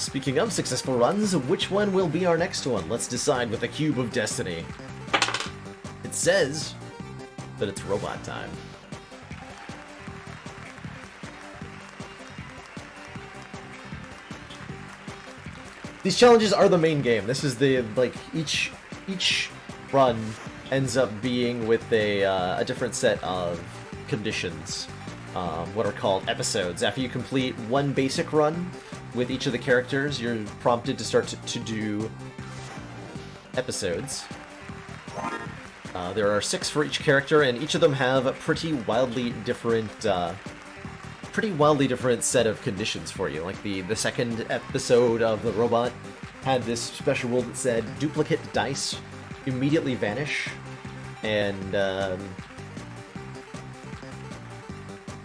Speaking of successful runs, which one will be our next one? Let's decide with the Cube of Destiny. It says that it's robot time. These challenges are the main game. This is the, like, each run ends up being with a different set of conditions, what are called episodes. After you complete one basic run with each of the characters, you're prompted to start to do episodes. There are 6 for each character, and each of them have a pretty wildly different set of conditions for you. Like the second episode of the robot had this special rule that said duplicate dice immediately vanish, and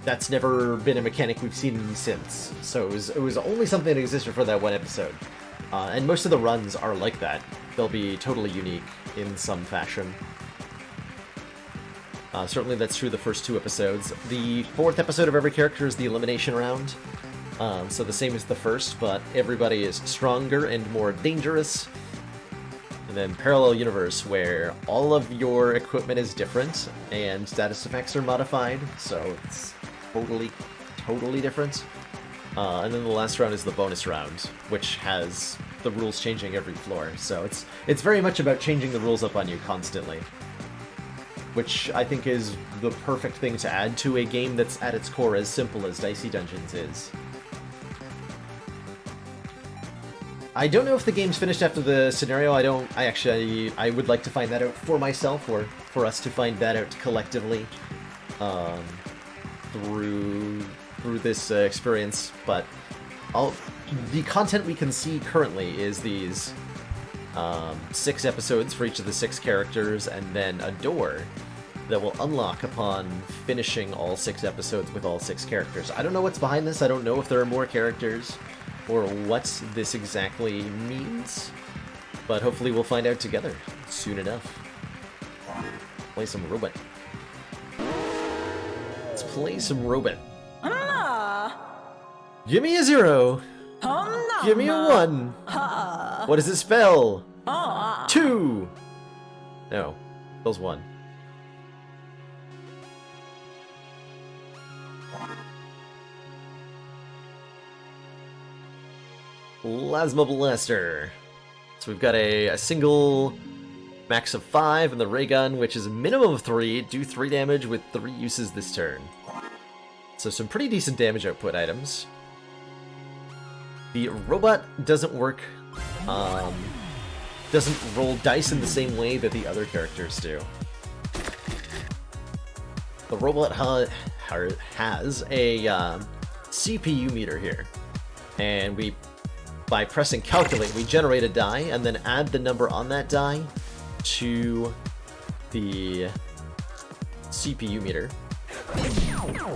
that's never been a mechanic we've seen since. So it was only something that existed for that one episode. And most of the runs are like that. They'll be totally unique in some fashion. Certainly that's true the first 2 episodes. The 4th episode of every character is the elimination round. So the same as the first, but everybody is stronger and more dangerous. And then Parallel Universe, where all of your equipment is different and status effects are modified, so it's totally different. And then the last round is the bonus round, which has the rules changing every floor. So it's very much about changing the rules up on you constantly, which I think is the perfect thing to add to a game that's at its core as simple as Dicey Dungeons is. I don't know if the game's finished after the scenario. I would like to find that out for myself, or for us to find that out collectively through this experience, but the content we can see currently is these 6 episodes for each of the 6 characters, and then a door that will unlock upon finishing all 6 episodes with all 6 characters. I don't know what's behind this. I don't know if there are more characters or what this exactly means, but hopefully we'll find out together soon enough. Play some robot. Let's play some robot. Give me a 0. Give me a 1. What does it spell? 2. No, it spells 1. Plasma Blaster. So we've got a single max of 5, and the ray gun, which is a minimum of 3, do 3 damage with 3 uses this turn. So some pretty decent damage output items. The robot doesn't work, doesn't roll dice in the same way that the other characters do. The robot has a CPU meter here, and by pressing calculate, we generate a die and then add the number on that die to the CPU meter.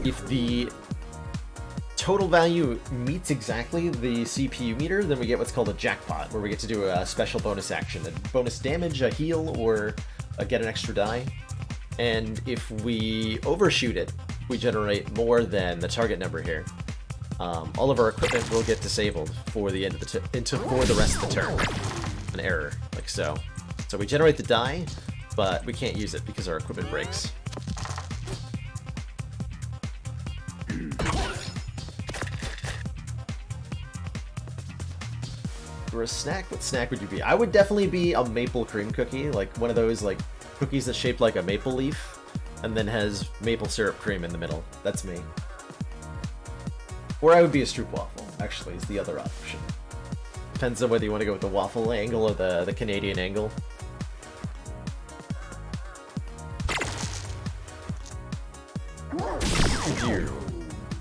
If the total value meets exactly the CPU meter, then we get what's called a jackpot, where we get to do a special bonus action, a bonus damage, a heal, or get an extra die. And if we overshoot it, we generate more than the target number here. All of our equipment will get disabled for the end of for the rest of the turn. An error, like so. So we generate the die, but we can't use it because our equipment breaks. For a snack, what snack would you be? I would definitely be a maple cream cookie, like one of those like cookies that's shaped like a maple leaf, and then has maple syrup cream in the middle. That's me. Or I would be a stroopwafel, actually, is the other option. Depends on whether you want to go with the waffle angle or the Canadian angle.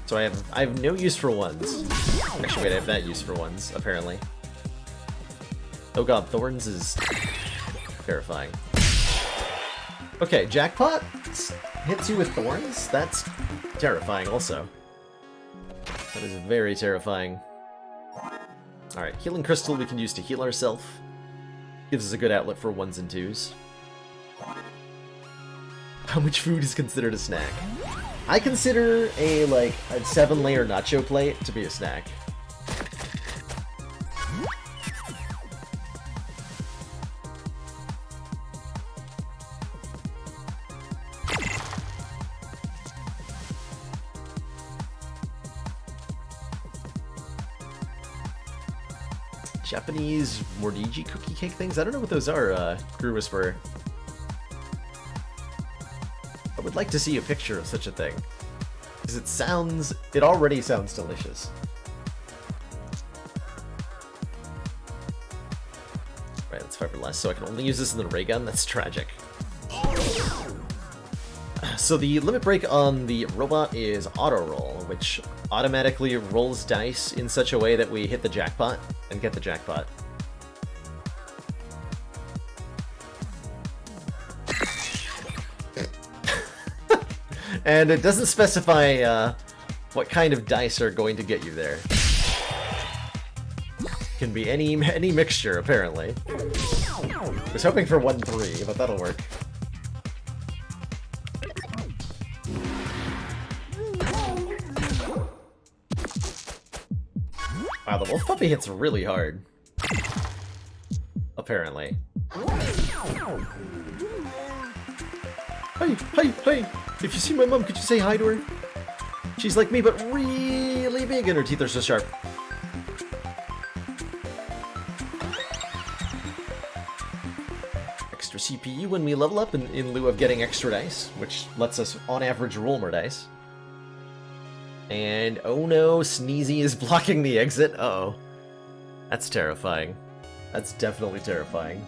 So I have no use for ones. Actually, wait, I have that use for ones, apparently. Oh god, thorns is terrifying. Okay, jackpot hits you with thorns? That's terrifying also. That is very terrifying. Alright, healing crystal we can use to heal ourselves. Gives us a good outlet for 1s and 2s. How much food is considered a snack? I consider a 7-layer nacho plate to be a snack. Japanese Mordiji cookie cake things? I don't know what those are, Grew Whisperer. I would like to see a picture of such a thing. Because it already sounds delicious. Right, let's fiber less, so I can only use this in the ray gun? That's tragic. So the limit break on the robot is auto roll, which automatically rolls dice in such a way that we hit the jackpot and get the jackpot. And it doesn't specify what kind of dice are going to get you there. Can be any mixture, apparently. I was hoping for 1-3, but that'll work. Wow, the wolf puppy hits really hard. Apparently. Hey, hey, hey! If you see my mom, could you say hi to her? She's like me, but really big, and her teeth are so sharp. Extra CPU when we level up in lieu of getting extra dice, which lets us, on average, roll more dice. And, oh no, Sneezy is blocking the exit. Uh-oh. That's terrifying. That's definitely terrifying.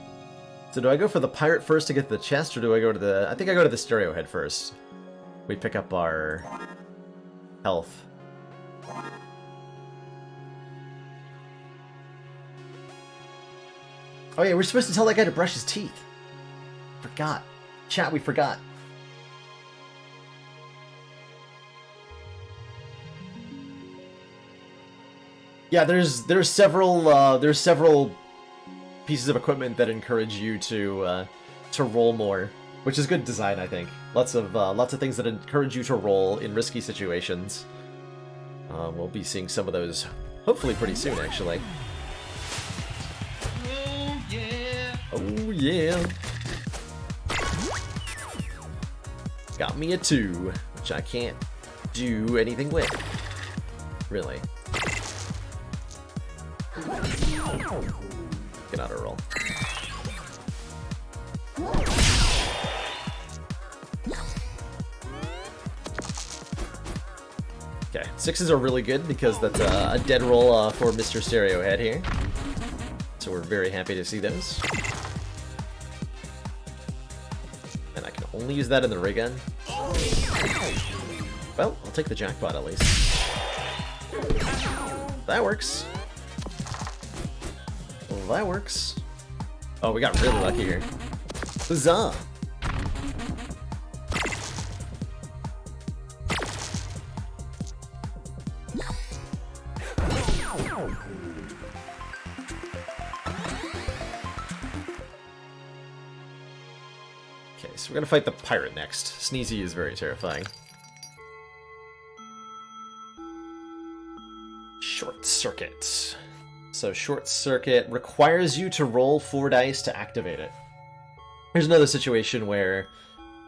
So do I go for the pirate first to get the chest, or do I go to the... I think I go to the stereo head first. We pick up our health. Oh yeah, we're supposed to tell that guy to brush his teeth. Forgot. Chat, we forgot. Yeah, there's several pieces of equipment that encourage you to roll more, which is good design, I think. Lots of things that encourage you to roll in risky situations. We'll be seeing some of those hopefully pretty soon, actually. Oh yeah! Oh yeah! Got me a 2, which I can't do anything with. Really. Get auto roll. Okay, 6s are really good because that's a dead roll for Mr. Stereo Head here. So we're very happy to see those. And I can only use that in the ray gun. Well, I'll take the jackpot at least. That works. Well, that works. Oh, we got really lucky here. Huzzah! Okay, so we're gonna fight the pirate next. Sneezy is very terrifying. Short circuit. So short circuit requires you to roll 4 dice to activate it. Here's another situation where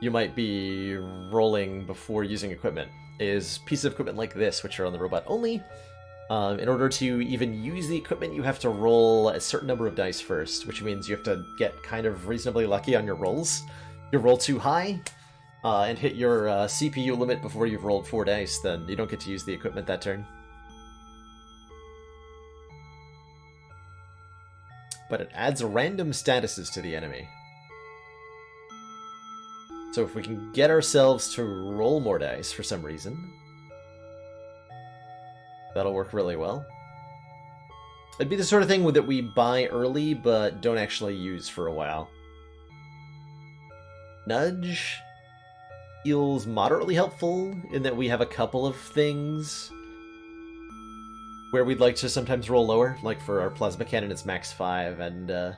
you might be rolling before using equipment. Is pieces of equipment like this, which are on the robot only. In order to even use the equipment, you have to roll a certain number of dice first, which means you have to get kind of reasonably lucky on your rolls. If you roll too high and hit your CPU limit before you've rolled 4 dice, then you don't get to use the equipment that turn. But it adds random statuses to the enemy. So if we can get ourselves to roll more dice for some reason, that'll work really well. It'd be the sort of thing that we buy early, but don't actually use for a while. Nudge feels moderately helpful in that we have a couple of things where we'd like to sometimes roll lower, like for our plasma cannon it's max 5, and the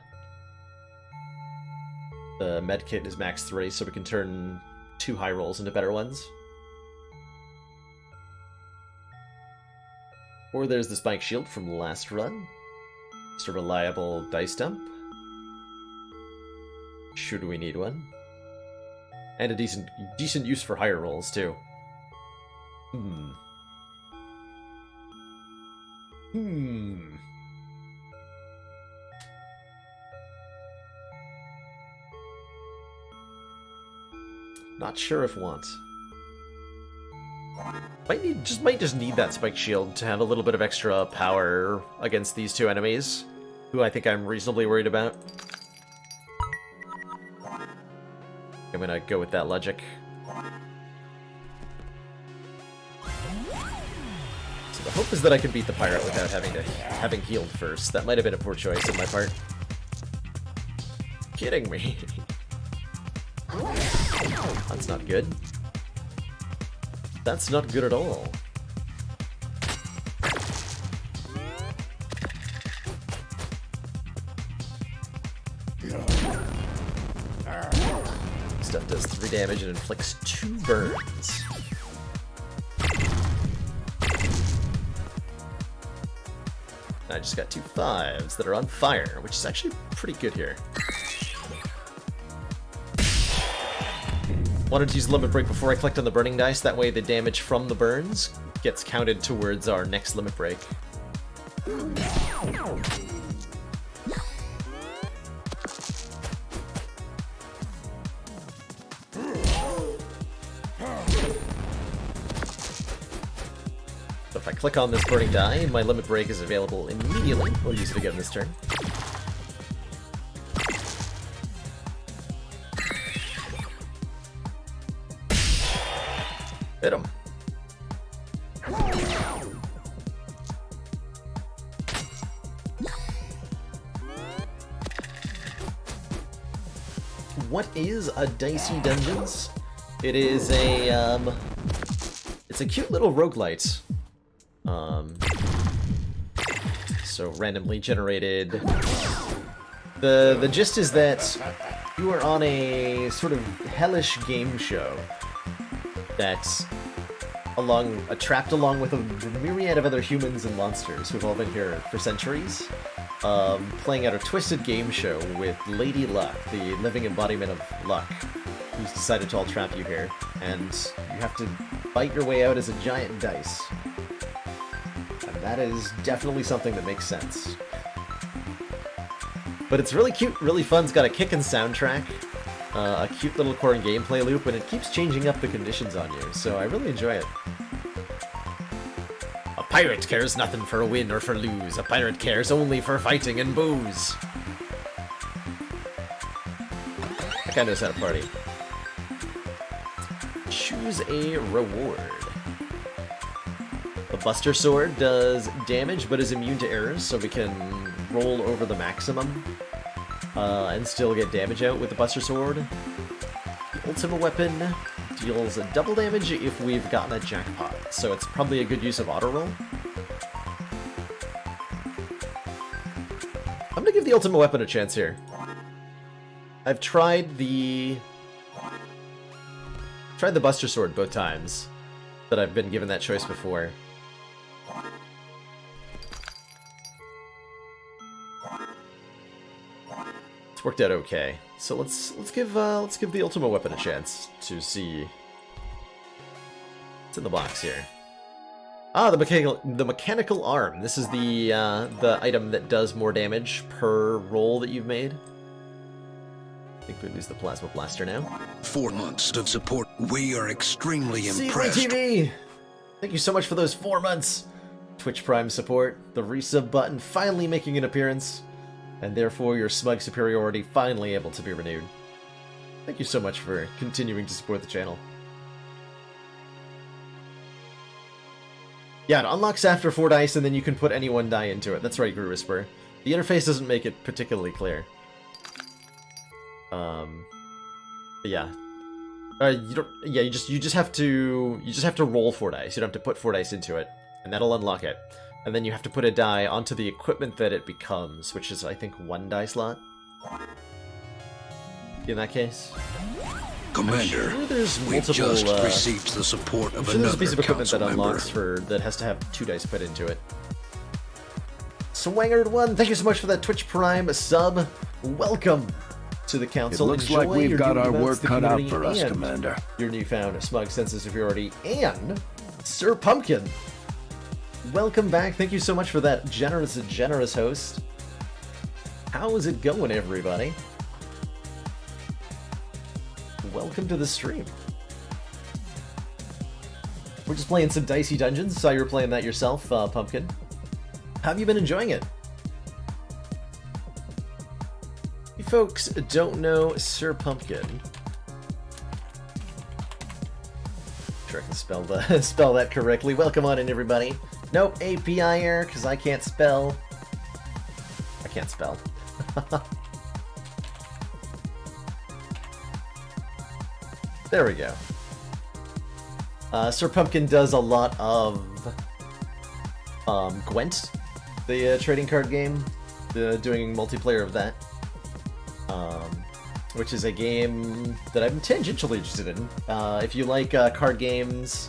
medkit is max 3, so we can turn 2 high rolls into better ones. Or there's the spike shield from the last run. Just a reliable dice dump. Should we need one. And a decent use for higher rolls, too. Not sure if want. Might just need that spike shield to have a little bit of extra power against these two enemies, who I think I'm reasonably worried about. I'm gonna go with that logic. So the hope is that I can beat the pirate without having healed first. That might have been a poor choice on my part. Kidding me. That's not good. That's not good at all. Stuff does 3 damage and inflicts 2 burns. I just got 2 5s that are on fire, which is actually pretty good here. Wanted to use Limit Break before I clicked on the burning dice, that way the damage from the burns gets counted towards our next Limit Break. So if I click on this burning die, my Limit Break is available immediately. We'll use it again this turn. Hit him. What is a Dicey Dungeons? It is a it's a cute little roguelite. So randomly generated. The gist is that you are on a sort of hellish game show that's trapped along with a myriad of other humans and monsters who've all been here for centuries, playing out a twisted game show with Lady Luck, the living embodiment of luck, who's decided to all trap you here, and you have to fight your way out as a giant dice. And that is definitely something that makes sense. But it's really cute, really fun. It's got a kickin' soundtrack, a cute little core gameplay loop, and it keeps changing up the conditions on you, so I really enjoy it. A pirate cares nothing for a win or for lose. A pirate cares only for fighting and booze. That guy knows how to party. Choose a reward. The Buster Sword does damage, but is immune to errors, so we can roll over the maximum and still get damage out with the Buster Sword. The Ultima weapon deals double damage if we've gotten a jackpot, so it's probably a good use of auto roll. I'm gonna give the Ultima weapon a chance here. I've tried the Buster Sword both times that I've been given that choice before. It's worked out okay. So let's give the Ultima weapon a chance to see what's in the box here. Ah, the mechanical arm. This is the item that does more damage per roll that you've made. I think we lose the plasma blaster now. 4 months of support. We are extremely impressed. TV! Thank you so much for those 4 months. Twitch Prime support, the resub button finally making an appearance, and therefore your smug superiority finally able to be renewed. Thank you so much for continuing to support the channel. Yeah, it unlocks after 4 dice, and then you can put any 1 die into it. That's right, Guru Whisper. The interface doesn't make it particularly clear. But yeah. You just have to roll 4 dice. You don't have to put 4 dice into it, and that'll unlock it. And then you have to put a die onto the equipment that it becomes, which is, I think, 1 die slot. In that case. Commander, sure there's we just received the support of there's a piece of equipment that member. unlocks that has to have 2 dice put into it. Swangard1, thank you so much for that Twitch Prime sub. Welcome to the council. It looks like we've got our work cut out for us, Commander. Your newfound smug sense of superiority, and Sir Pumpkin. Welcome back. Thank you so much for that generous host. How is it going, everybody? Welcome to the stream. We're just playing some Dicey Dungeons. Saw you were playing that yourself, Pumpkin. How have you been enjoying it? You folks don't know Sir Pumpkin. Sure I can spell that correctly. Welcome on in, everybody. Nope, API error, because I can't spell. I can't spell. There we go. Sir Pumpkin does a lot of Gwent, the trading card game, doing multiplayer of that, which is a game that I'm tangentially interested in. If you like card games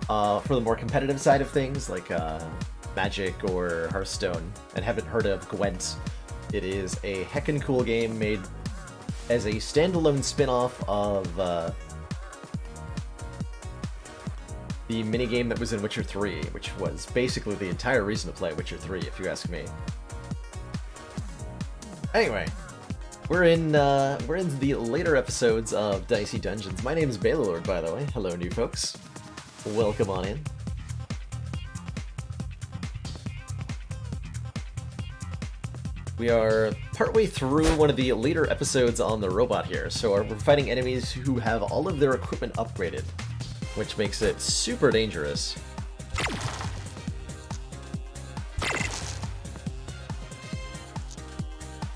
for the more competitive side of things, like Magic or Hearthstone, and haven't heard of Gwent, it is a heckin' cool game made as a standalone spin-off of the minigame that was in Witcher 3, which was basically the entire reason to play Witcher 3, if you ask me. Anyway, we're in the later episodes of Dicey Dungeons. My name is Balelord, by the way. Hello, new folks. Welcome on in. We are partway through one of the later episodes on the robot here, so we're fighting enemies who have all of their equipment upgraded, which makes it super dangerous.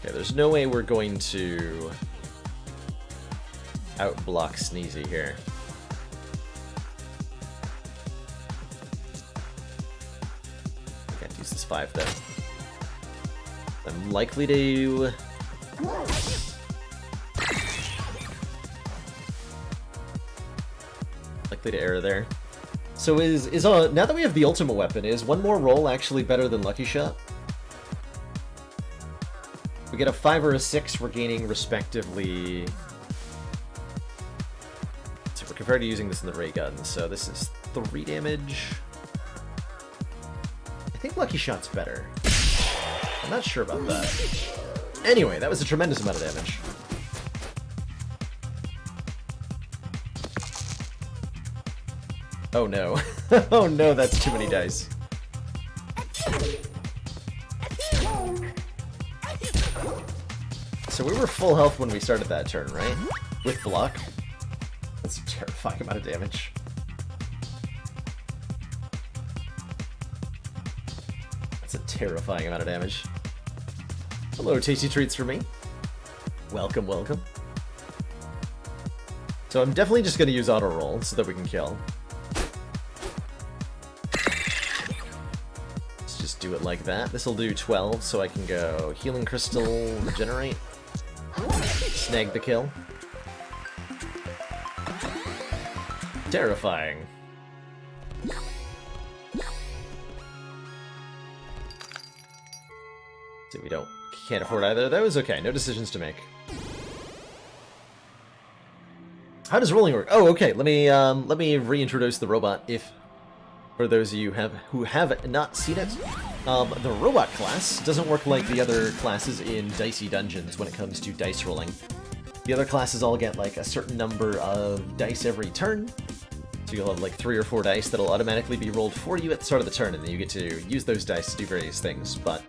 Okay, there's no way we're going to outblock Sneezy here. I can't use this 5 though. I'm likely to... error there. So now that we have the Ultima weapon, is one more roll actually better than Lucky Shot? We get a 5 or a 6, we're gaining respectively... So we're compared to using this in the ray gun, so this is 3 damage. I think Lucky Shot's better. I'm not sure about that. Anyway, that was a tremendous amount of damage. Oh no. Oh no, that's too many dice. So we were full health when we started that turn, right? With block. That's a terrifying amount of damage. That's a terrifying amount of damage. Hello, tasty treats for me. Welcome, welcome. So I'm definitely just going to use auto roll so that we can kill. Let's just do it like that. This will do 12, so I can go healing crystal, regenerate, snag the kill. Terrifying. See, we can't afford either of those. Okay, no decisions to make. How does rolling work? Oh, okay. Let me reintroduce the robot. For those of you who have not seen it, the robot class doesn't work like the other classes in Dicey Dungeons when it comes to dice rolling. The other classes all get like a certain number of dice every turn. So you'll have like 3 or 4 dice that'll automatically be rolled for you at the start of the turn, and then you get to use those dice to do various things. But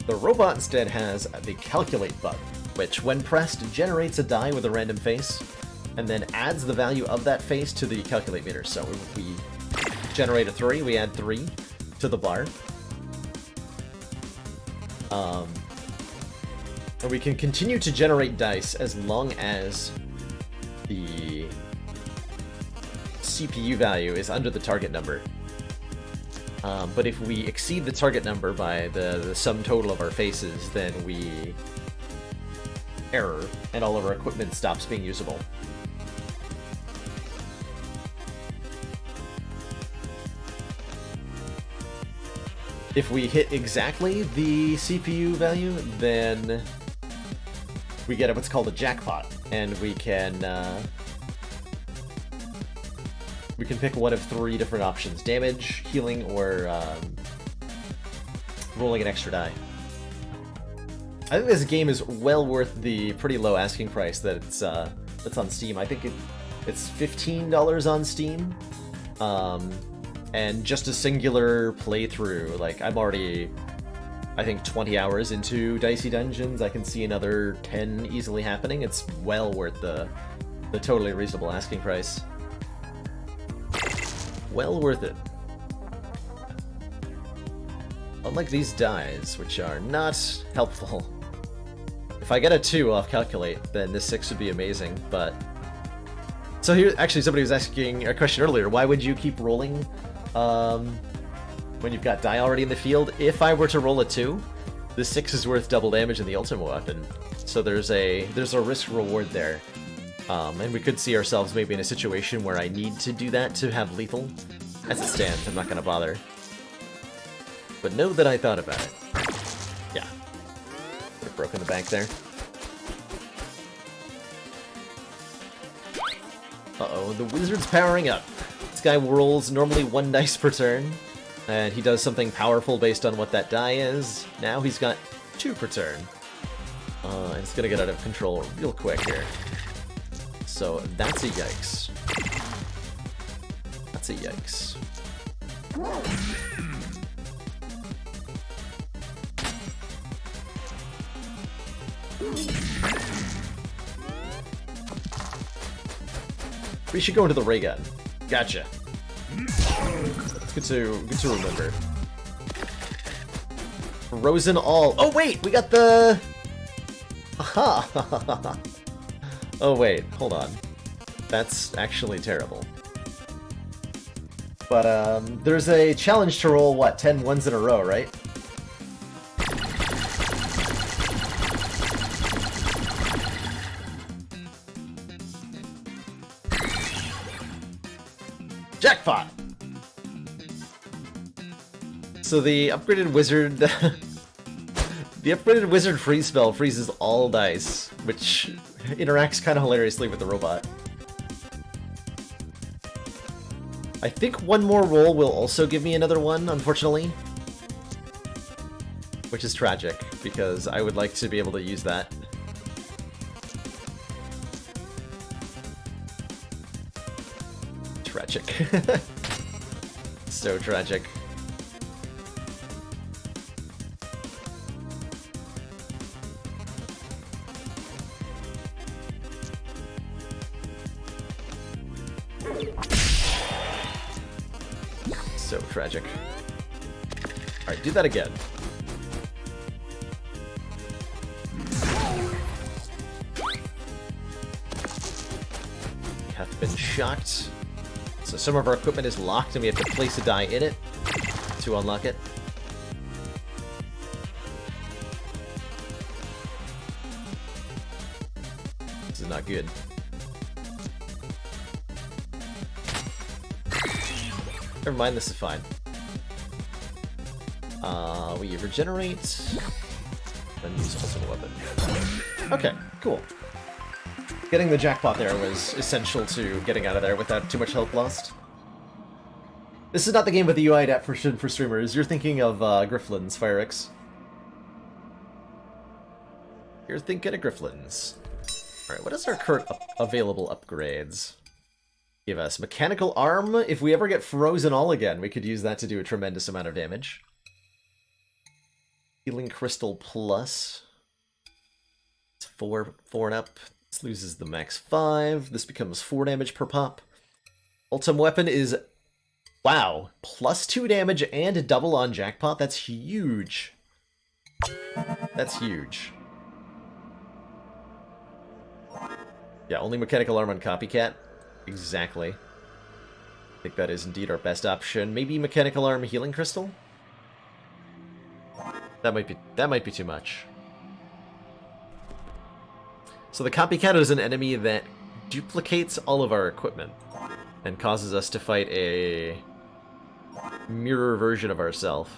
the robot instead has the calculate button, which when pressed generates a die with a random face, and then adds the value of that face to the calculate meter. So if we generate a 3, we add 3 to the bar. And we can continue to generate dice as long as the CPU value is under the target number. But if we exceed the target number by the sum total of our faces, then we error, and all of our equipment stops being usable. If we hit exactly the CPU value, then we get what's called a jackpot, and we can pick one of 3 different options: damage, healing, or rolling an extra die. I think this game is well worth the pretty low asking price that's on Steam. I think it's $15 on Steam And just a singular playthrough, like, I'm already, I think, 20 hours into Dicey Dungeons. I can see another 10 easily happening. It's well worth the totally reasonable asking price. Well worth it. Unlike these dies, which are not helpful. If I get a 2 off Calculate, then this 6 would be amazing, but... So here, actually, somebody was asking a question earlier, why would you keep rolling when you've got die already in the field? If I were to roll a 2, the 6 is worth double damage in the Ultima weapon. So there's a risk-reward there. And we could see ourselves maybe in a situation where I need to do that to have lethal. As it stands, I'm not going to bother. But know that I thought about it. Yeah. Would have broken the bank there. Uh-oh, the wizard's powering up. This guy rolls normally 1 dice per turn, and he does something powerful based on what that die is. Now he's got 2 per turn. And it's gonna get out of control real quick here. So that's a yikes. That's a yikes. We should go into the ray gun. Gotcha. It's good to remember. Frozen all. Oh wait, we got the. Aha. Oh wait, hold on. That's actually terrible. But there's a challenge to roll what 10 ones in a row, right? Jackpot! So the upgraded wizard... the upgraded wizard freeze spell freezes all dice, which interacts kind of hilariously with the robot. I think one more roll will also give me another one, unfortunately. Which is tragic, because I would like to be able to use that. Tragic. So tragic. So tragic. Alright, do that again. We have been shocked. So some of our equipment is locked and we have to place a die in it to unlock it. This is not good. Never mind, this is fine. We regenerate, then use ultimate weapon. Okay, cool. Getting the jackpot there was essential to getting out of there without too much health lost. This is not the game with the UI adaptation for streamers. You're thinking of Grifflin's, Firex. You're thinking of Grifflin's. Alright, what is our current available upgrades? Give us mechanical arm. If we ever get frozen all again, we could use that to do a tremendous amount of damage. Healing crystal plus. It's 4 and up. This loses the max 5. This becomes 4 damage per pop. Ultimate weapon is, wow, plus 2 damage and a double on jackpot. That's huge. That's huge. Yeah, only mechanical arm on copycat. Exactly. I think that is indeed our best option. Maybe mechanical arm healing crystal? That might be too much. So the copycat is an enemy that duplicates all of our equipment and causes us to fight a mirror version of ourselves.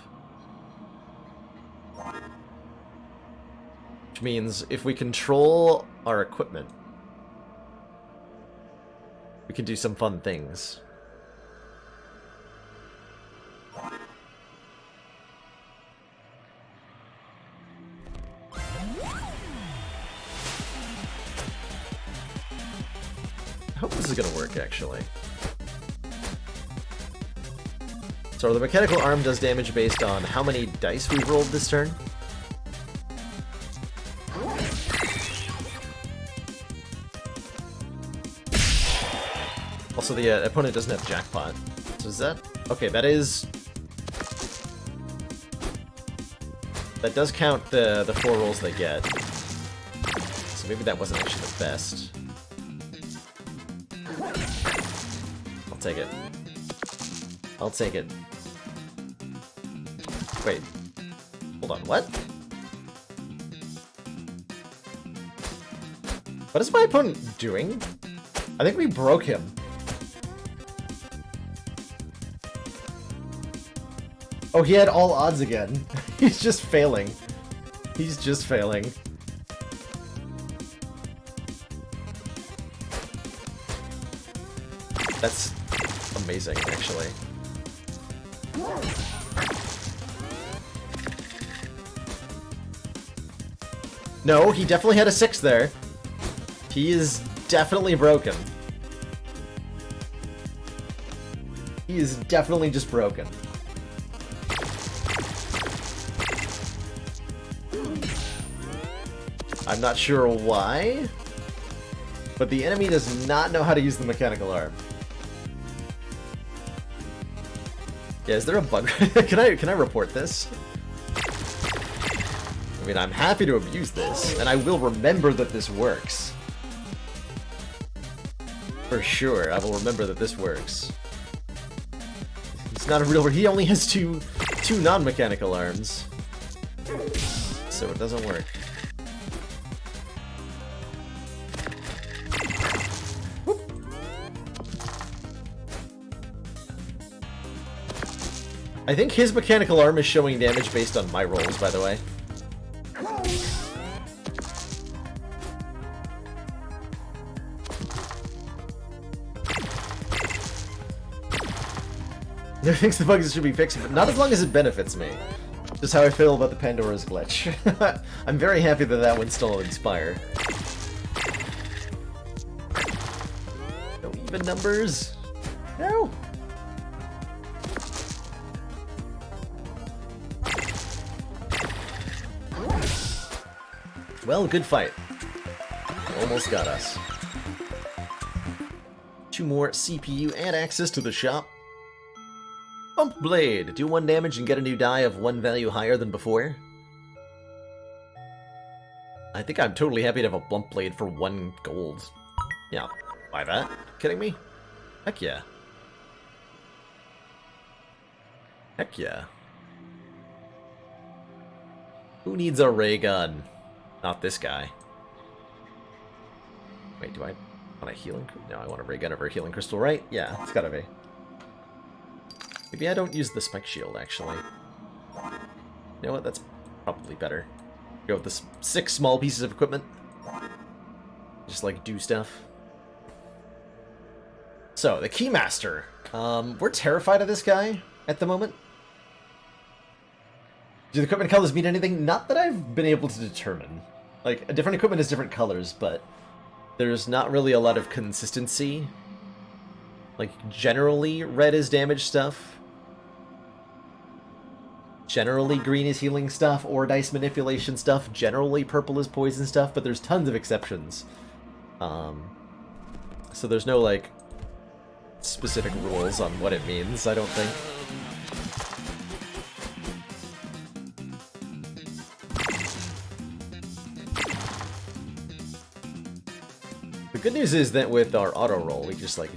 Which means if we control our equipment, we can do some fun things. I hope this is gonna work, actually. So the mechanical arm does damage based on how many dice we've rolled this turn. Also, the opponent doesn't have jackpot. So is that... Okay, that is... That does count the 4 rolls they get. So maybe that wasn't actually the best. I'll take it. I'll take it. Wait. Hold on, what? What is my opponent doing? I think we broke him. Oh, he had all odds again. He's just failing. He's just failing. That's amazing, actually. No, he definitely had a 6 there. He is definitely broken. He is definitely just broken. I'm not sure why, but the enemy does not know how to use the mechanical arm. Yeah, is there a bug? Can I report this? I mean, I'm happy to abuse this, and I will remember that this works. For sure, I will remember that this works. It's not a real... He only has two non-mechanical arms. So it doesn't work. I think his mechanical arm is showing damage based on my rolls, by the way. He thinks the bugs should be fixed, but not as long as it benefits me. Just how I feel about the Pandora's glitch. I'm very happy that that one's still Inspire. No even numbers? No! Well, good fight. Almost got us. 2 more CPU and access to the shop. Bump Blade. Do 1 damage and get a new die of 1 value higher than before. I think I'm totally happy to have a Bump Blade for 1 gold. Yeah, buy that. Kidding me? Heck yeah. Heck yeah. Who needs a ray gun? Not this guy. Wait, do I want a healing? No, I want a ray gun over a healing crystal, right? Yeah, it's gotta be. Maybe I don't use the spike shield, actually. You know what? That's probably better. Go with the 6 small pieces of equipment. Just, like, do stuff. So, the Keymaster. We're terrified of this guy at the moment. Do the equipment colors mean anything? Not that I've been able to determine. Like, a different equipment has different colors, but there's not really a lot of consistency. Like, generally, red is damage stuff. Generally, green is healing stuff or dice manipulation stuff. Generally, purple is poison stuff, but there's tons of exceptions. So there's no, like, specific rules on what it means, I don't think. The good news is that with our auto roll, we just, like,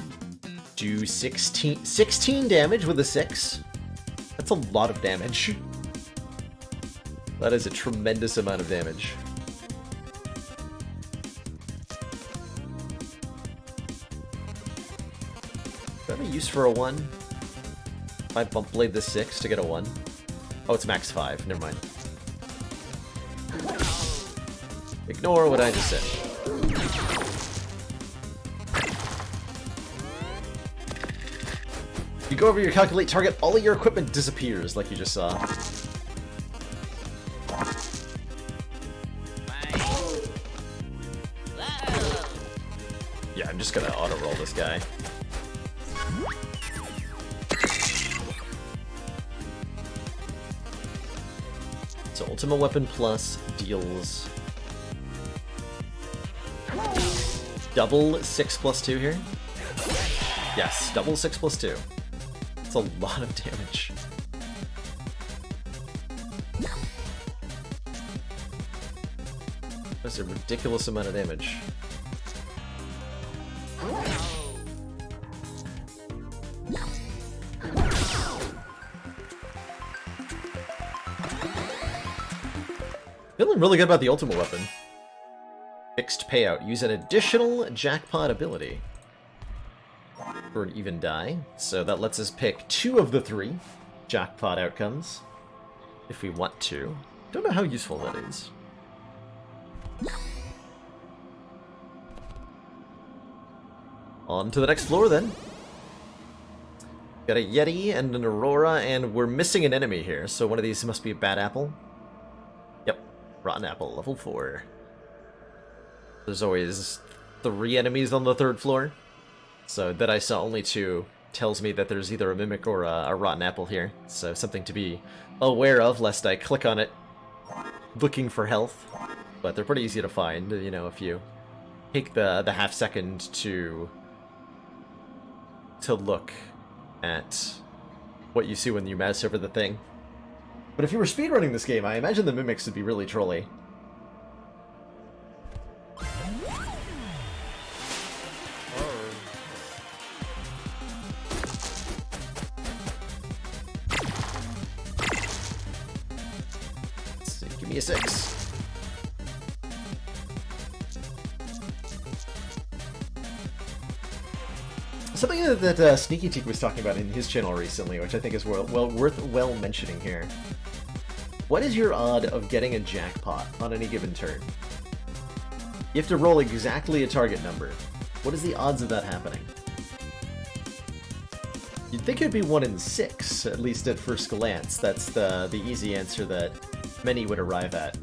do 16 damage with a 6. That's a lot of damage. That is a tremendous amount of damage. Do I have a use for a 1? If I bump blade the 6 to get a 1? Oh, it's max 5. Never mind. Ignore what I just said. You go over your calculate target, all of your equipment disappears, like you just saw. Yeah, I'm just gonna auto-roll this guy. So Ultima Weapon Plus deals double 6 plus 2 here. Yes, double 6 plus 2. It's a lot of damage. That's a ridiculous amount of damage. Feeling really good about the Ultima Weapon. Fixed payout. Use an additional jackpot ability for an even die. So that lets us pick 2 of the 3 jackpot outcomes if we want to. Don't know how useful that is. On to the next floor then. Got a Yeti and an Aurora, and we're missing an enemy here, so one of these must be a bad apple. Yep, rotten apple, level 4. There's always 3 enemies on the 3rd floor, so that I saw only 2 tells me that there's either a mimic or a rotten apple here, so something to be aware of lest I click on it looking for health. But they're pretty easy to find, you know, if you take the half second to look at what you see when you mouse over the thing. But if you were speedrunning this game, I imagine the mimics would be really trolly. Let's see, give me a 6. Something that Sneaky Teak was talking about in his channel recently, which I think is worth mentioning here. What is your odd of getting a jackpot on any given turn? You have to roll exactly a target number. What is the odds of that happening? You'd think it'd be 1 in 6, at least at first glance. That's the easy answer that many would arrive at.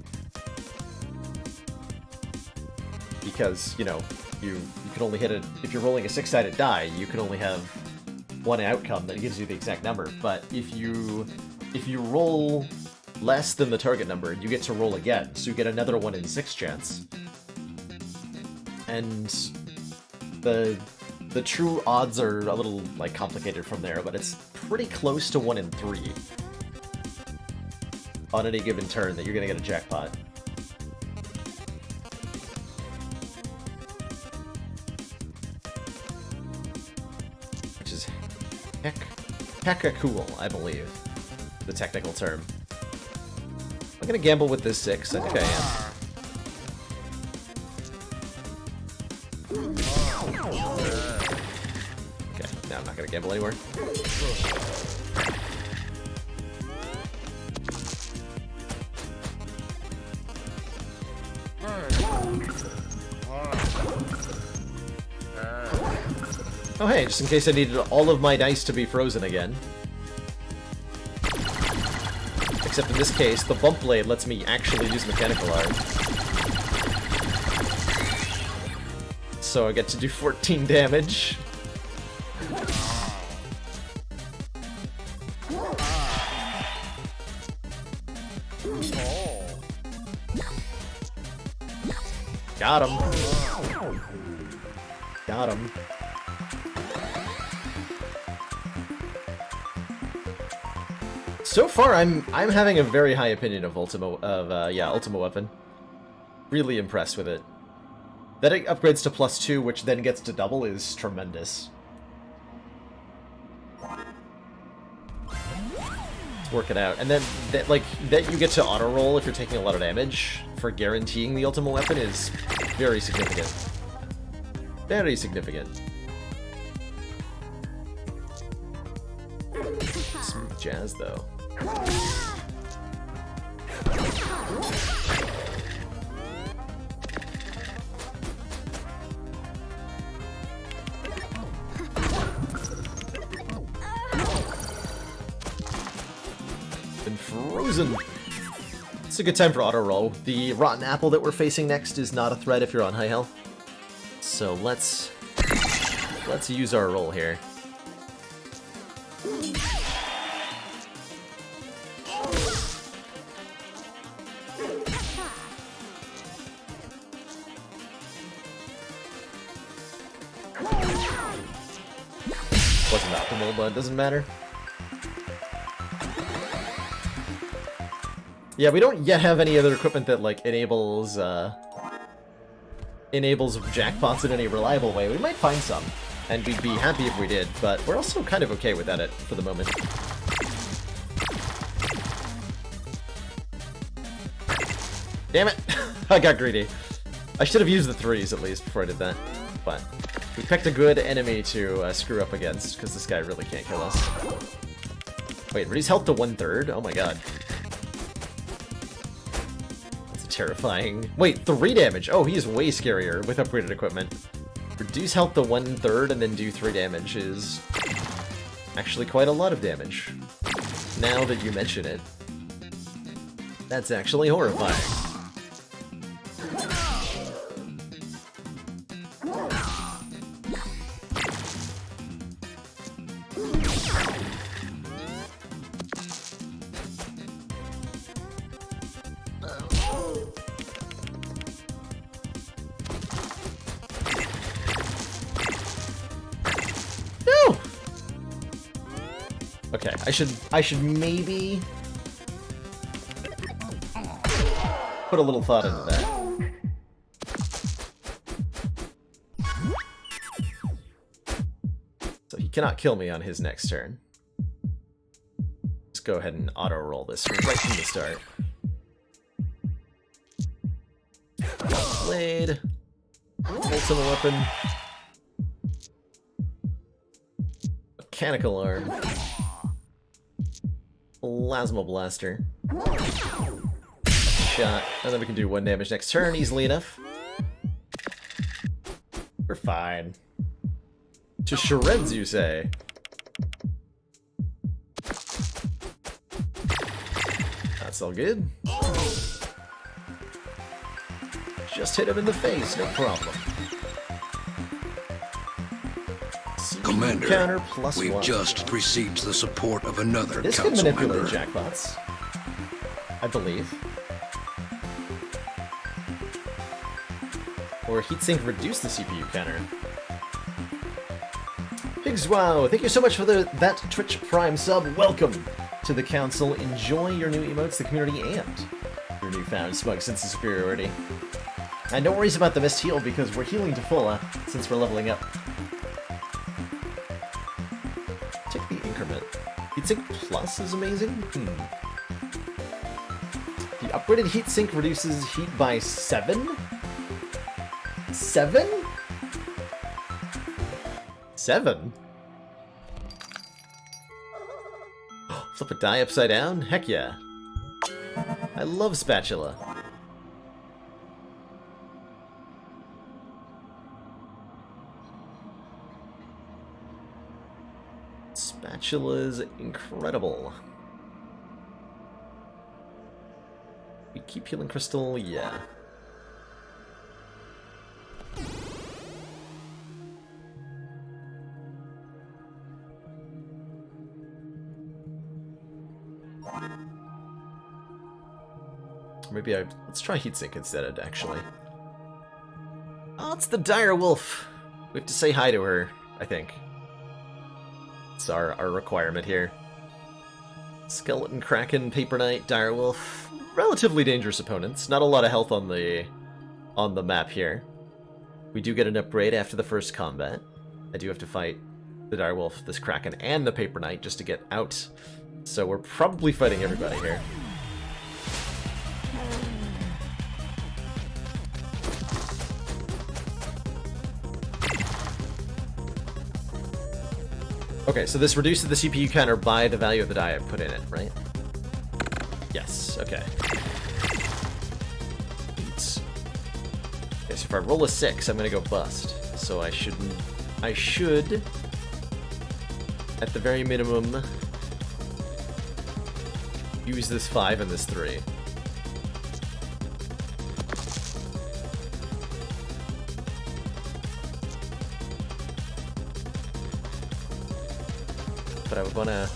Because, you know, you can only hit it if you're rolling a 6-sided die. You can only have 1 outcome that gives you the exact number. But if you roll less than the target number, you get to roll again, so you get another 1 in 6 chance. And the true odds are a little like complicated from there, but it's pretty close to 1 in 3 on any given turn that you're gonna get a jackpot. Hecka cool, I believe, the technical term. I'm gonna gamble with this 6. I think I am. Okay, now I'm not gonna gamble anymore. Oh hey, just in case I needed all of my dice to be frozen again. Except in this case, the bump blade lets me actually use mechanical art. So I get to do 14 damage. Got him. Got him. So far, I'm having a very high opinion of Ultima Weapon. Really impressed with it. That it upgrades to +2, which then gets to double, is tremendous. Let's work it out, and then that you get to auto roll if you're taking a lot of damage for guaranteeing the Ultima Weapon is very significant. Very significant. Smooth jazz, though. Been frozen. It's a good time for auto roll. The rotten apple that we're facing next is not a threat if you're on high health. So let's use our roll here. Wasn't optimal, but it doesn't matter. Yeah, we don't yet have any other equipment that, like, enables jackpots in any reliable way. We might find some, and we'd be happy if we did, but we're also kind of okay without it for the moment. Damn it! I got greedy. I should have used the 3s at least before I did that, but we picked a good enemy to screw up against, because this guy really can't kill us. Wait, reduce health to 1/3? Oh my god. That's terrifying. Wait, 3 damage! Oh, he's way scarier with upgraded equipment. Reduce health to 1/3 and then do 3 damage is actually quite a lot of damage. Now that you mention it, that's actually horrifying. Okay, I should maybe put a little thought into that. So he cannot kill me on his next turn. Let's go ahead and auto-roll this right from the start. Blade. Ultima weapon. Mechanical arm. Plasma blaster. Shot. And then we can do 1 damage next turn easily enough. We're fine. To shreds, you say? That's all good. Just hit him in the face, no problem. Commander, counter +1. we've just received the support of another This can council manipulate member. jackpots, I believe. Or heatsink reduce the CPU counter. Pigs wow, thank you so much for that Twitch Prime sub. Welcome to the council. Enjoy your new emotes, the community, and your newfound smug sense of superiority. And no worries about the missed heal because we're healing to full since we're leveling up. Take the increment. Heatsink Plus is amazing. The upgraded heatsink reduces heat by 7? 7? 7? Flip a die upside down? Heck yeah. I love spatula. Spatula's incredible. We keep healing crystal, yeah. Maybe let's try heatsink instead, actually. Oh, it's the dire wolf. We have to say hi to her, I think. It's our requirement here. Skeleton, Kraken, Paper Knight, Direwolf. Relatively dangerous opponents. Not a lot of health on the map here. We do get an upgrade after the first combat. I do have to fight the Direwolf, this Kraken, and the Paper Knight just to get out. So we're probably fighting everybody here. Okay, so this reduces the CPU counter by the value of the die I put in it, right? Yes, okay. Beats. Okay, so if I roll a 6, I'm gonna go bust. So I should, at the very minimum, use this 5 and this 3. But I would wanna...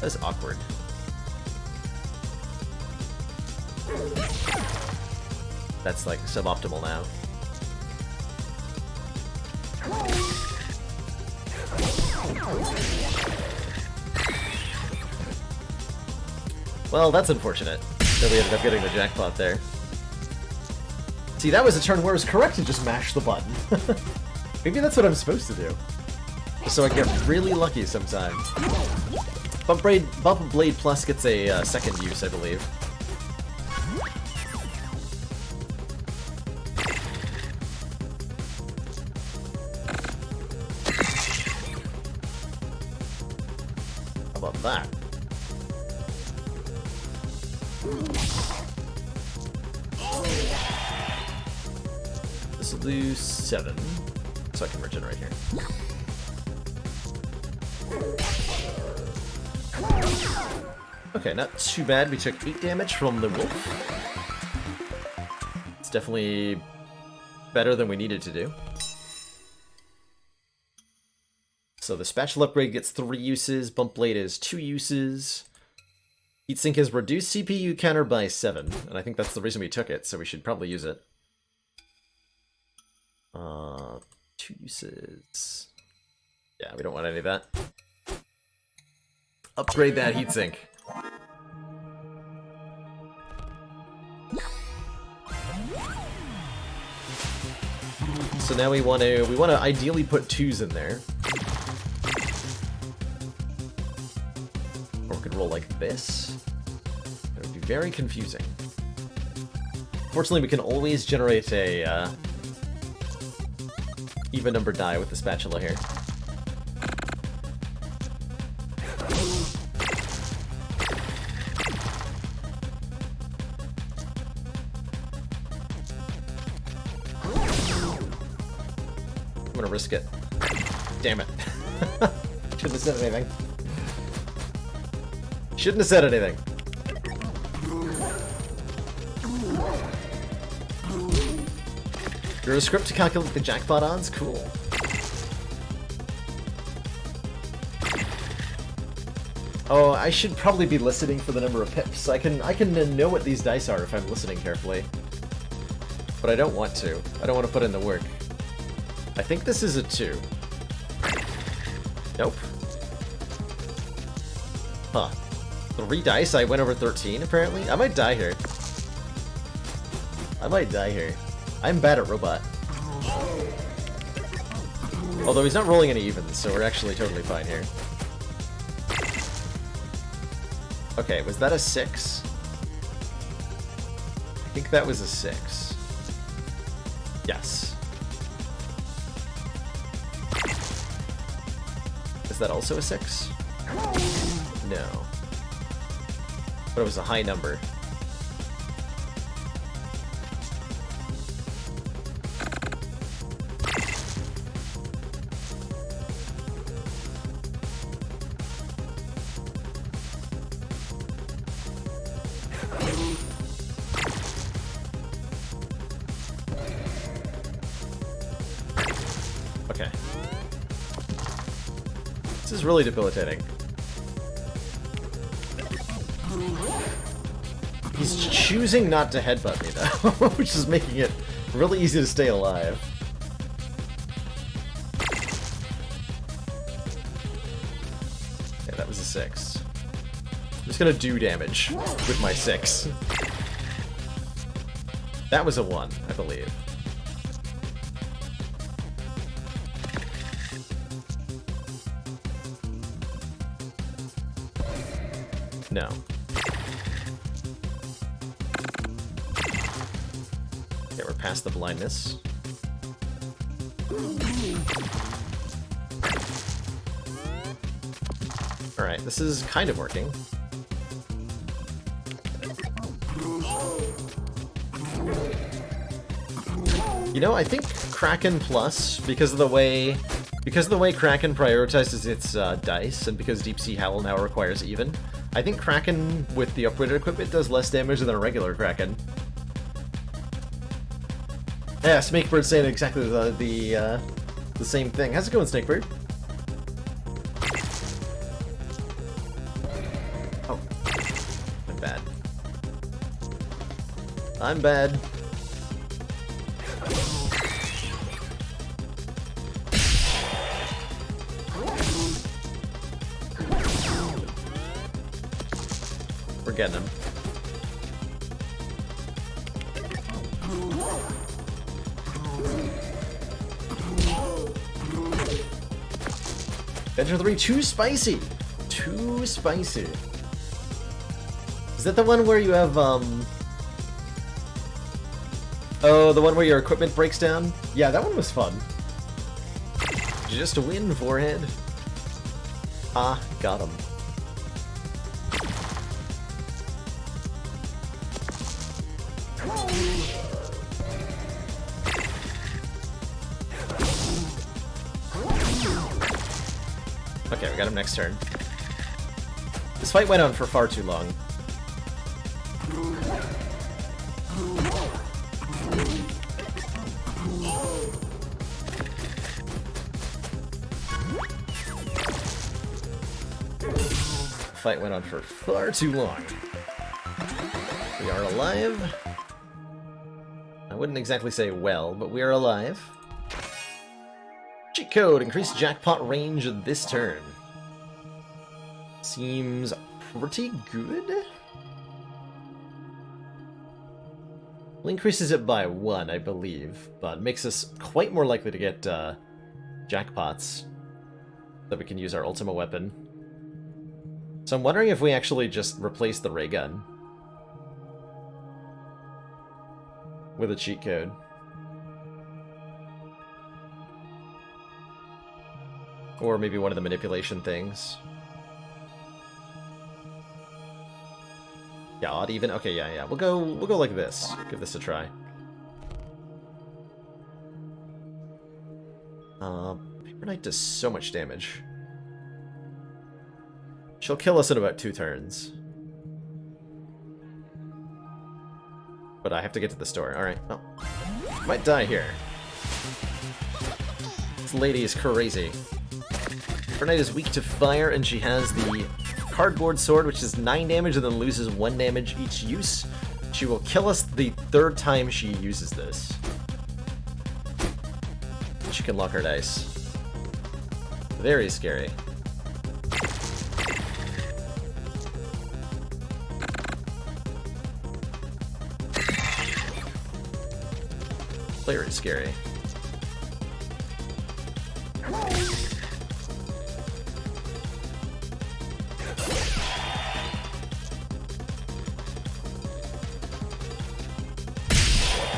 That's awkward. That's like suboptimal now. Well, that's unfortunate that we ended up getting the jackpot there. See, that was a turn where it was correct to just mash the button. Maybe that's what I'm supposed to do. So I get really lucky sometimes. Bump Blade Plus gets a second use, I believe. How about that? This will do 7, so I can regenerate here. Okay, not too bad. We took 8 damage from the wolf. It's definitely better than we needed to do. So the spatula upgrade gets 3 uses, bump blade is 2 uses. Heatsink has reduced CPU counter by 7, and I think that's the reason we took it, so we should probably use it. 2 uses. Yeah, we don't want any of that. Upgrade that heatsink. So now we want to ideally put 2s in there. Or we could roll like this. It would be very confusing. Fortunately, we can always generate a even number die with the spatula here. I'm gonna risk it. Damn it. Shouldn't have said anything. Shouldn't have said anything. You're a script to calculate the jackpot odds? Cool. Oh, I should probably be listening for the number of pips. I can know what these dice are if I'm listening carefully. But I don't want to. I don't want to put in the work. I think this is a 2. Nope. Huh. 3 dice, I went over 13, apparently? I might die here. I might die here. I'm bad at robot. Although he's not rolling any evens, so we're actually totally fine here. Okay, was that a 6? I think that was a 6. Yes. Is that also a 6? No. But it was a high number. Okay. This is really debilitating. He's choosing not to headbutt me, though, which is making it really easy to stay alive. Okay, that was a 6. I'm just gonna do damage with my 6. That was a 1, I believe. No. Okay, we're past the blindness. Alright, this is kind of working. You know, I think Kraken Plus, because of the way Kraken prioritizes its dice, and because Deep Sea Howl now requires even, I think Kraken with the upgraded equipment does less damage than a regular Kraken. Yeah, Snakebird saying exactly the same thing. How's it going, Snakebird? Oh, I'm bad. I'm bad. getting him. Adventure 3, too spicy! Too spicy. Is that the one where you have, Oh, the one where your equipment breaks down? Yeah, that one was fun. Just a win, forehead. Ah, got him. Okay, we got him next turn. This fight went on for far too long. Fight went on for far too long. We are alive. I wouldn't exactly say well, but we are alive. Cheat code, increase jackpot range this turn. Seems pretty good. Well, increases it by 1, I believe, but makes us quite more likely to get jackpots that we can use our Ultima weapon. So I'm wondering if we actually just replace the ray gun with a cheat code. Or maybe one of the manipulation things. Yeah, odd even? Okay, yeah. We'll go like this. Give this a try. Paper Knight does so much damage. She'll kill us in about 2 turns. But I have to get to the store. Alright, well. Might die here. This lady is crazy. Paper Knight is weak to fire, and she has the cardboard sword, which is 9 damage and then loses 1 damage each use. She will kill us the 3rd time she uses this. She can lock her dice. Very scary. Very scary.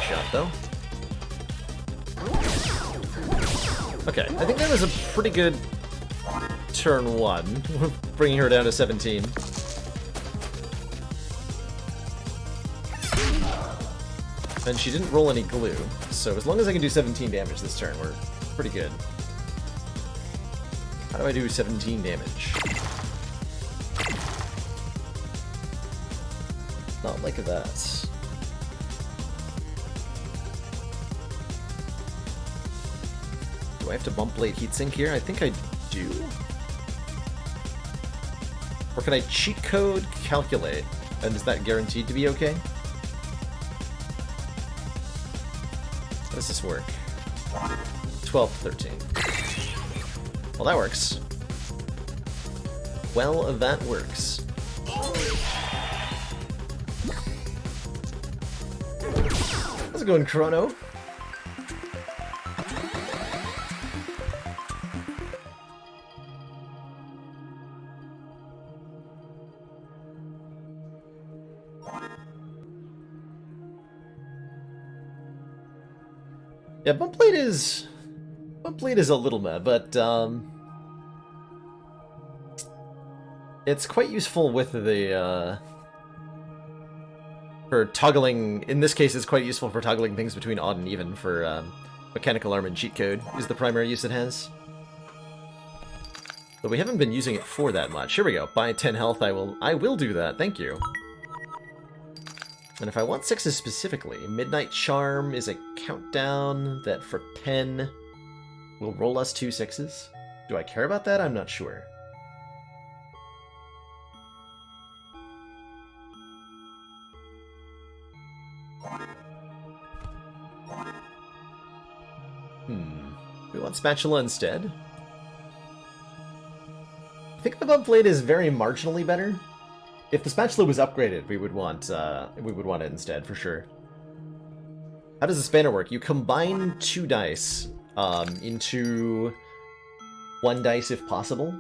Shot though. Okay, I think that was a pretty good turn 1, bringing her down to 17. And she didn't roll any glue, so as long as I can do 17 damage this turn, we're pretty good. How do I do 17 damage? Not like that. Do I have to bump blade heatsink here? I think I do. Or can I cheat code calculate? And is that guaranteed to be okay? How does this work? 12 to 13. Well, that works. Well, that works. How's it going, Chrono? Yeah, bump blade is a little meh, but it's quite useful with the for toggling. In this case, it's quite useful for toggling things between odd and even. For mechanical arm and cheat code is the primary use it has. But we haven't been using it for that much. Here we go. Buy 10 health. I will do that. Thank you. And if I want 6s specifically, Midnight Charm is a countdown that for 10 will roll us 2 6s. Do I care about that? I'm not sure. We want Spatula instead. I think the bump blade is very marginally better. If the spatula was upgraded, we would want it instead for sure. How does the spanner work? You combine 2 dice into 1 dice if possible.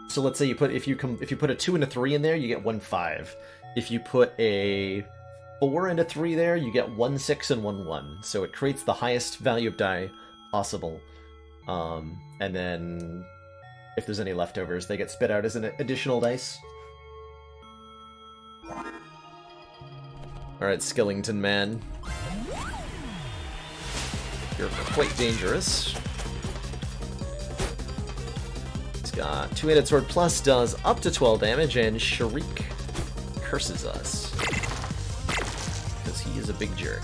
So let's say if you put a 2 and a 3 in there, you get 1 5. If you put a 4 and a 3 there, you get 1 6 and 1 1. So it creates the highest value of die possible. And then if there's any leftovers, they get spit out as an additional dice. Alright, Skillington man. You're quite dangerous. He's got 2-handed sword plus, does up to 12 damage, and Shriek curses us. Because he is a big jerk.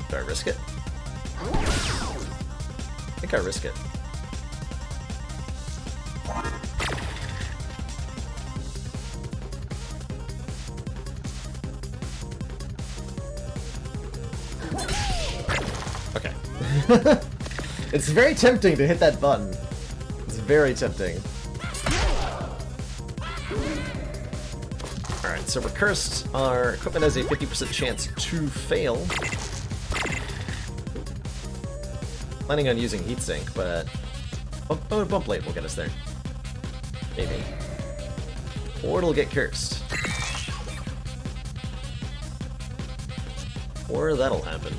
Do I risk it? I think I risk it. Okay. It's very tempting to hit that button. It's very tempting. Alright, so we're cursed. Our equipment has a 50% chance to fail. Planning on using heatsink, but bump blade will get us there. Maybe. Or it'll get cursed. Or that'll happen.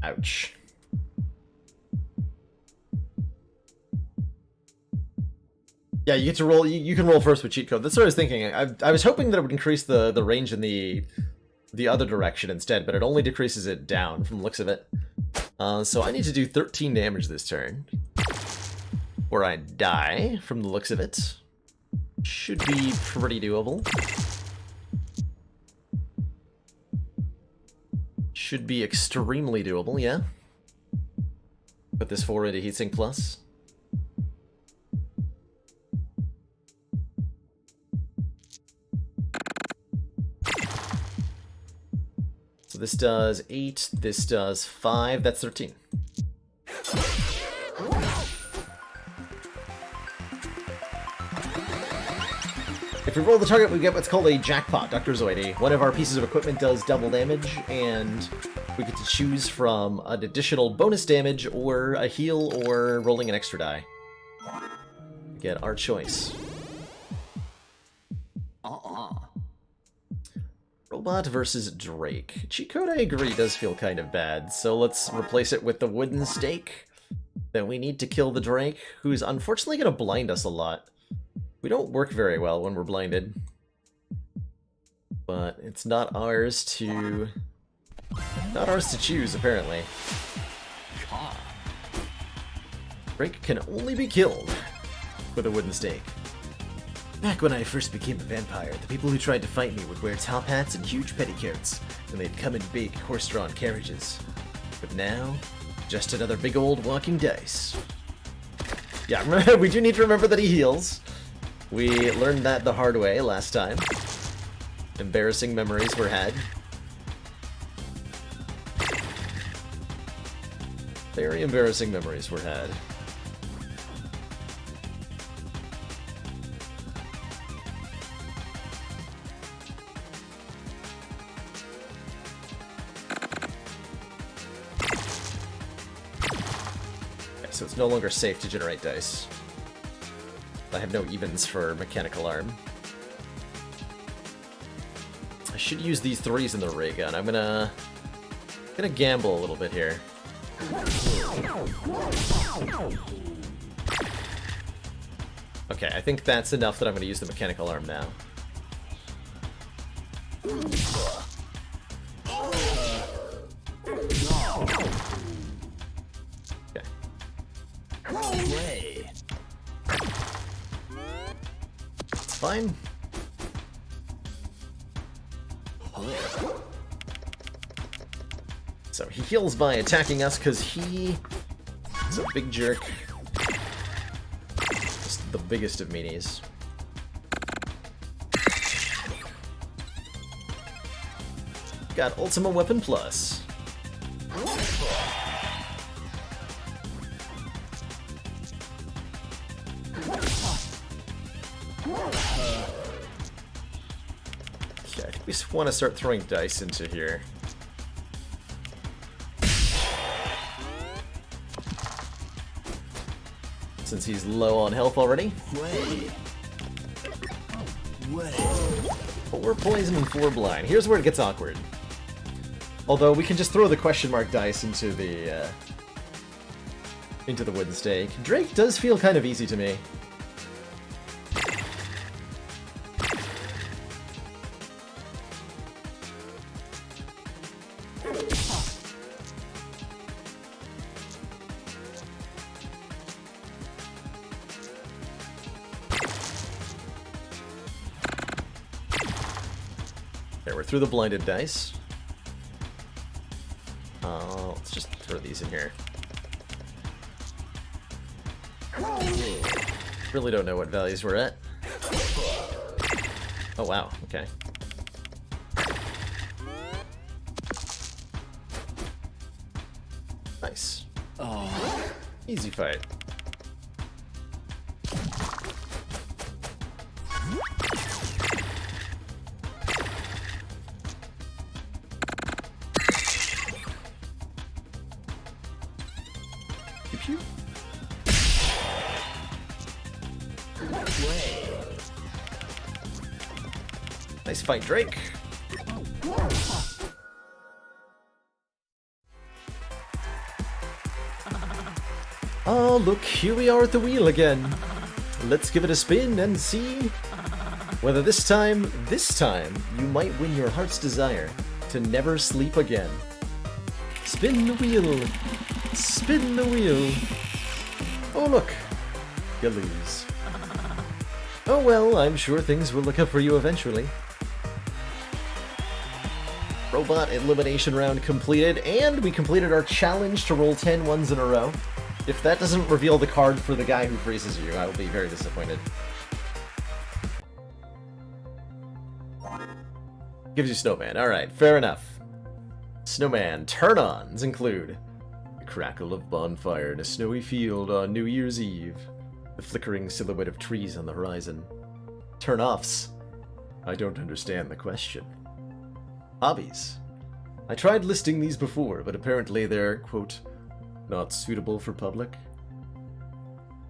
Ouch. Yeah, you get to roll. You can roll first with cheat code. That's what I was thinking. I was hoping that it would increase the range in the other direction instead, but it only decreases it down from the looks of it. So I need to do 13 damage this turn, or I die from the looks of it. Should be pretty doable. Should be extremely doable, yeah. Put this 4 into heatsink plus. So this does 8, this does 5, that's 13. If we roll the target, we get what's called a jackpot, Dr. Zoidy. One of our pieces of equipment does double damage, and we get to choose from an additional bonus damage, or a heal, or rolling an extra die. We get our choice. Robot versus Drake. Cheat code, I agree, does feel kind of bad, so let's replace it with the wooden stake. Then we need to kill the Drake, who's unfortunately going to blind us a lot. We don't work very well when we're blinded. But it's not ours to... not ours to choose, apparently. Drake can only be killed with a wooden stake. Back when I first became a vampire, the people who tried to fight me would wear top hats and huge petticoats, and they'd come in big, horse-drawn carriages. But now, just another big old walking dice. Yeah, remember, we do need to remember that he heals. We learned that the hard way last time. Embarrassing memories were had. Very embarrassing memories were had. Okay, so it's no longer safe to generate dice. I have no evens for mechanical arm. I should use these 3s in the ray gun. I'm gonna gamble a little bit here. Okay, I think that's enough that I'm gonna use the mechanical arm now. Play. It's fine. So he heals by attacking us because he is a big jerk. Just the biggest of meanies. Got Ultima Weapon Plus. Okay, I think we want to start throwing dice into here. Since he's low on health already. Four poison and 4 blind. Here's where it gets awkward. Although we can just throw the question mark dice into the wooden stake. Drake does feel kind of easy to me. There, we're through the blinded dice. Let's just throw these in here. Really don't know what values we're at. Oh wow, okay. Nice. Oh, easy fight. Nice fight, Drake. Oh, look, here we are at the wheel again. Let's give it a spin and see whether this time, you might win your heart's desire to never sleep again. Spin the wheel. Spin the wheel. Oh, look. You lose. Oh well, I'm sure things will look up for you eventually. Robot elimination round completed, and we completed our challenge to roll 10 ones in a row. If that doesn't reveal the card for the guy who freezes you, I will be very disappointed. Gives you Snowman. Alright, fair enough. Snowman turn-ons include the crackle of bonfire in a snowy field on New Year's Eve, the flickering silhouette of trees on the horizon. Turn-offs. I don't understand the question. Hobbies. I tried listing these before, but apparently they're, quote, not suitable for public.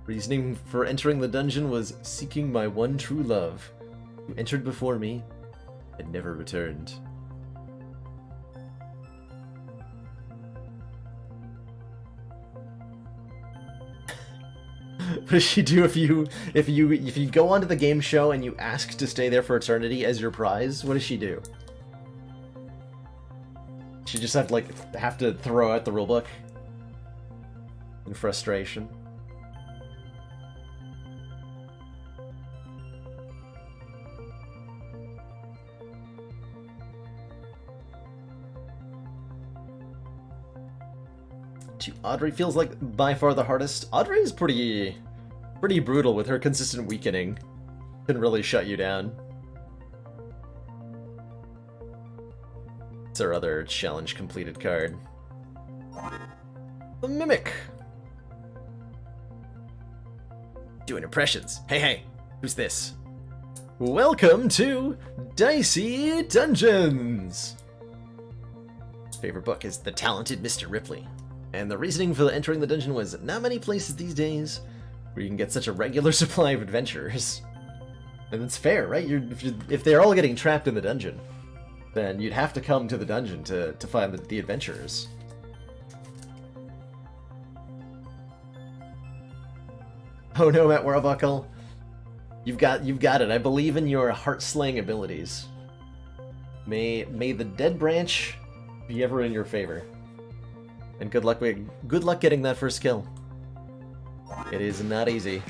Reasoning for entering the dungeon was seeking my one true love, who entered before me and never returned. What does she do if you go onto the game show and you ask to stay there for eternity as your prize? What does she do? She just have to throw out the rulebook in frustration. Audrey feels like by far the hardest. Audrey is pretty brutal with her consistent weakening. Can really shut you down. It's our other challenge completed card. The Mimic. Doing impressions. Hey, who's this? Welcome to Dicey Dungeons! Favorite book is The Talented Mr. Ripley. And the reasoning for entering the dungeon was not many places these days where you can get such a regular supply of adventurers. And it's fair, right? If they're all getting trapped in the dungeon, then you'd have to come to the dungeon to find the adventurers. Oh no, Matt Warbuckle. You've got it. I believe in your heart-slaying abilities. May the dead branch be ever in your favor. And good luck getting that first kill. It is not easy.